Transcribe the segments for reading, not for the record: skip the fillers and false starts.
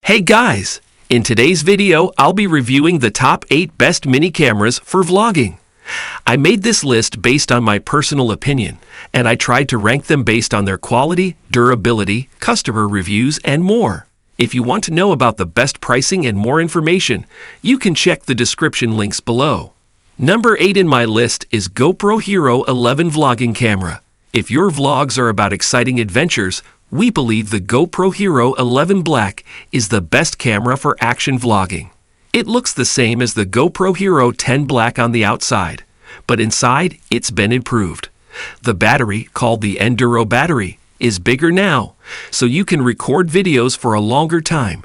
Hey guys! In today's video, I'll be reviewing the top 8 best mini cameras for vlogging. I made this list based on my personal opinion, and I tried to rank them based on their quality, durability, customer reviews, and more. If you want to know about the best pricing and more information, you can check the description links below. Number 8 in my list is GoPro Hero11 vlogging camera. If your vlogs are about exciting adventures, we believe the GoPro Hero11 Black is the best camera for action vlogging. It looks the same as the GoPro Hero 10 Black on the outside, but inside it's been improved. The battery, called the Enduro battery, is bigger now, so you can record videos for a longer time.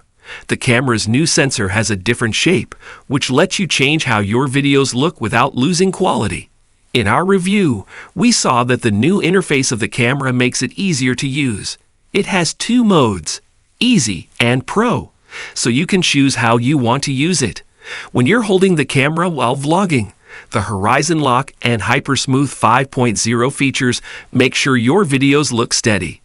The camera's new sensor has a different shape, which lets you change how your videos look without losing quality. In our review, we saw that the new interface of the camera makes it easier to use. It has 2 modes, Easy and Pro, so you can choose how you want to use it. When you're holding the camera while vlogging, the Horizon Lock and Hypersmooth 5.0 features make sure your videos look steady.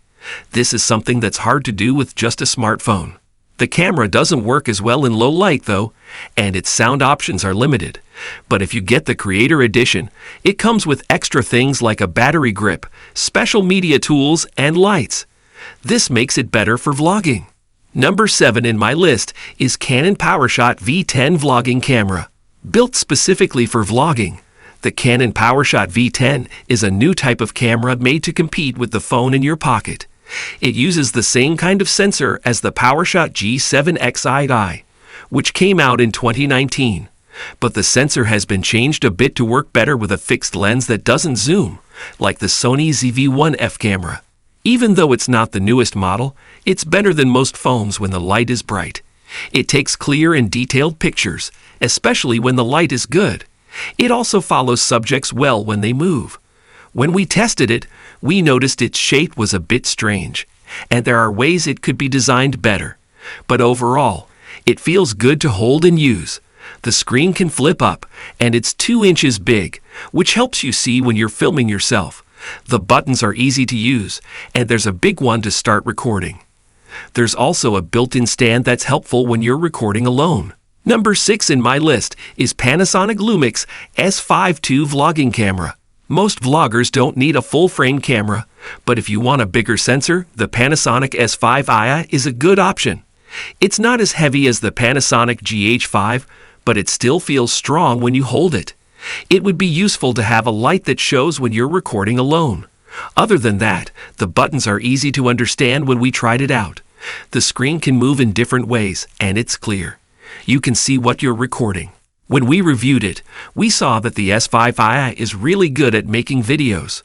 This is something that's hard to do with just a smartphone. The camera doesn't work as well in low light though, and its sound options are limited. But if you get the Creator Edition, it comes with extra things like a battery grip, special media tools, and lights. This makes it better for vlogging. Number 7 in my list is Canon PowerShot V10 vlogging camera. Built specifically for vlogging, the Canon PowerShot V10 is a new type of camera made to compete with the phone in your pocket. It uses the same kind of sensor as the PowerShot G7 XI, which came out in 2019. But the sensor has been changed a bit to work better with a fixed lens that doesn't zoom, like the Sony ZV-1F camera. Even though it's not the newest model, it's better than most phones when the light is bright. It takes clear and detailed pictures, especially when the light is good. It also follows subjects well when they move. When we tested it, we noticed its shape was a bit strange, and there are ways it could be designed better. But overall, it feels good to hold and use. The screen can flip up, and it's 2 inches big, which helps you see when you're filming yourself. The buttons are easy to use, and there's a big one to start recording. There's also a built-in stand that's helpful when you're recording alone. Number 6 in my list is Panasonic Lumix S5 II vlogging camera. Most vloggers don't need a full-frame camera, but if you want a bigger sensor, the Panasonic S5 II is a good option. It's not as heavy as the Panasonic GH5, but it still feels strong when you hold it. It would be useful to have a light that shows when you're recording alone. Other than that, the buttons are easy to understand when we tried it out. The screen can move in different ways, and it's clear. You can see what you're recording. When we reviewed it, we saw that the S5 II is really good at making videos.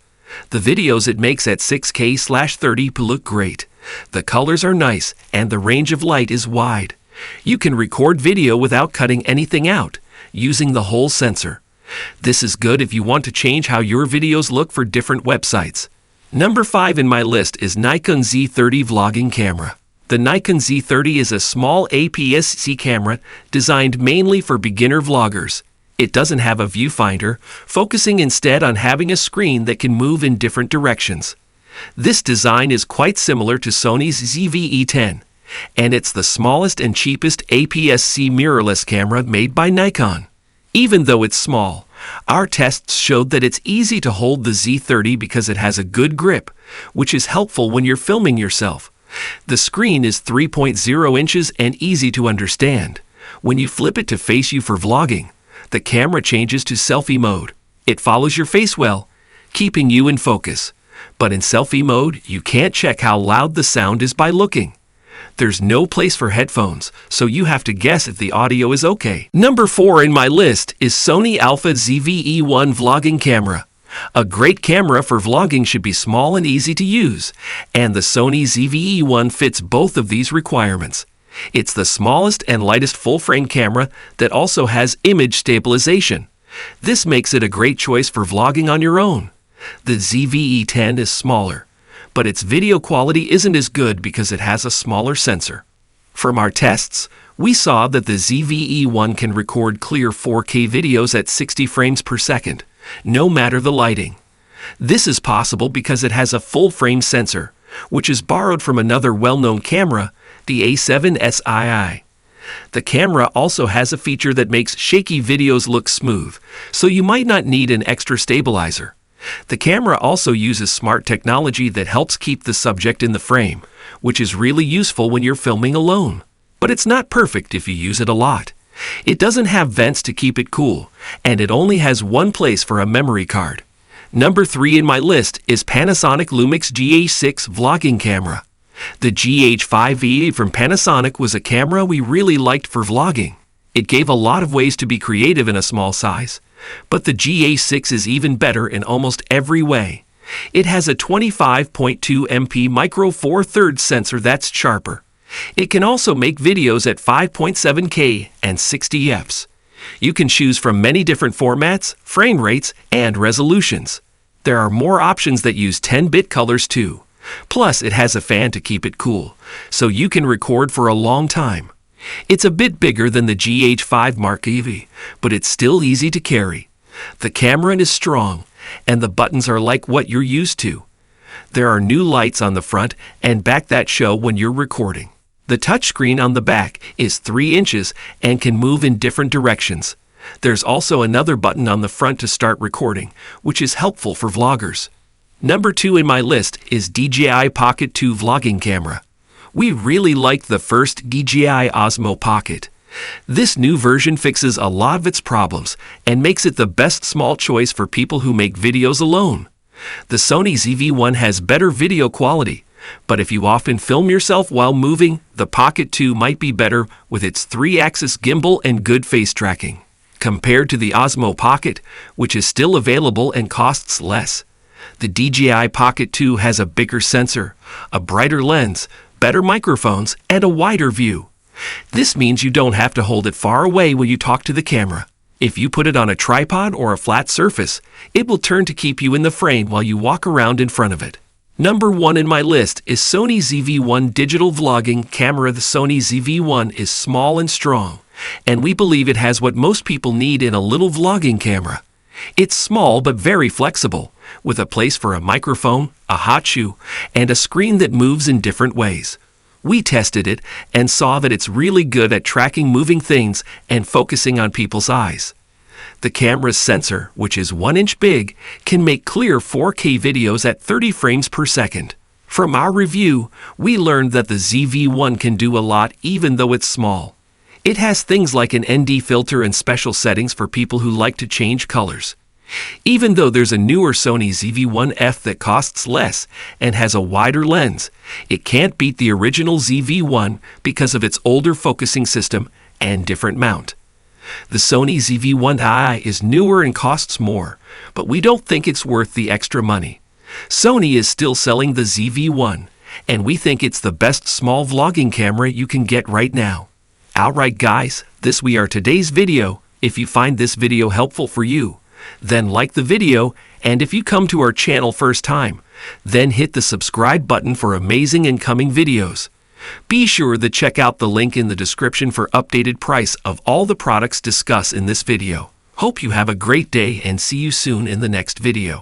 The videos it makes at 6K/30p look great. The colors are nice, and the range of light is wide. You can record video without cutting anything out, using the whole sensor. This is good if you want to change how your videos look for different websites. Number 5 in my list is Nikon Z30 vlogging camera. The Nikon Z30 is a small APS-C camera designed mainly for beginner vloggers. It doesn't have a viewfinder, focusing instead on having a screen that can move in different directions. This design is quite similar to Sony's ZV-E10, and it's the smallest and cheapest APS-C mirrorless camera made by Nikon. Even though it's small, our tests showed that it's easy to hold the Z30 because it has a good grip, which is helpful when you're filming yourself. The screen is 3.0 inches and easy to understand. When you flip it to face you for vlogging, the camera changes to selfie mode. It follows your face well, keeping you in focus. But in selfie mode, you can't check how loud the sound is by looking. There's no place for headphones, so you have to guess if the audio is okay. Number 4 in my list is Sony Alpha ZV-E1 vlogging camera. A great camera for vlogging should be small and easy to use, and the Sony ZV-E1 fits both of these requirements. It's the smallest and lightest full-frame camera that also has image stabilization. This makes it a great choice for vlogging on your own. The ZV-E10 is smaller, but its video quality isn't as good because it has a smaller sensor. From our tests, we saw that the ZV-E1 can record clear 4K videos at 60 frames per second, no matter the lighting. This is possible because it has a full-frame sensor, which is borrowed from another well-known camera, the A7 SII. The camera also has a feature that makes shaky videos look smooth, so you might not need an extra stabilizer. The camera also uses smart technology that helps keep the subject in the frame, which is really useful when you're filming alone. But it's not perfect if you use it a lot. It doesn't have vents to keep it cool, and it only has one place for a memory card. Number 3 in my list is Panasonic Lumix GH6 vlogging camera. The GH5 from Panasonic was a camera we really liked for vlogging. It gave a lot of ways to be creative in a small size, but the GH6 is even better in almost every way. It has a 25.2 MP micro four thirds sensor that's sharper. It can also make videos at 5.7K and 60 fps. You can choose from many different formats, frame rates, and resolutions. There are more options that use 10-bit colors too. Plus, it has a fan to keep it cool, so you can record for a long time. It's a bit bigger than the GH5 Mark IV, but it's still easy to carry. The camera is strong, and the buttons are like what you're used to. There are new lights on the front and back that show when you're recording. The touchscreen on the back is 3 inches and can move in different directions. There's also another button on the front to start recording, which is helpful for vloggers. Number 2 in my list is DJI Pocket 2 vlogging camera. We really liked the first DJI Osmo Pocket. This new version fixes a lot of its problems and makes it the best small choice for people who make videos alone. The Sony ZV-1 has better video quality, but if you often film yourself while moving, the Pocket 2 might be better with its 3-axis gimbal and good face tracking, compared to the Osmo Pocket, which is still available and costs less. The DJI Pocket 2 has a bigger sensor, a brighter lens, better microphones, and a wider view. This means you don't have to hold it far away when you talk to the camera. If you put it on a tripod or a flat surface, it will turn to keep you in the frame while you walk around in front of it. Number 1 in my list is Sony ZV-1 digital vlogging camera. The Sony ZV-1 is small and strong, and we believe it has what most people need in a little vlogging camera. It's small but very flexible, with a place for a microphone, a hot shoe, and a screen that moves in different ways. We tested it and saw that it's really good at tracking moving things and focusing on people's eyes. The camera's sensor, which is 1 inch big, can make clear 4K videos at 30 frames per second. From our review, we learned that the ZV-1 can do a lot even though it's small. It has things like an ND filter and special settings for people who like to change colors. Even though there's a newer Sony ZV-1F that costs less and has a wider lens, it can't beat the original ZV-1 because of its older focusing system and different mount. The Sony ZV-1i is newer and costs more, but we don't think it's worth the extra money. Sony is still selling the ZV-1, and we think it's the best small vlogging camera you can get right now. Alright guys, this we are today's video. If you find this video helpful for you, then like the video, and if you come to our channel first time, then hit the subscribe button for amazing incoming videos. Be sure to check out the link in the description for updated price of all the products discussed in this video. Hope you have a great day and see you soon in the next video.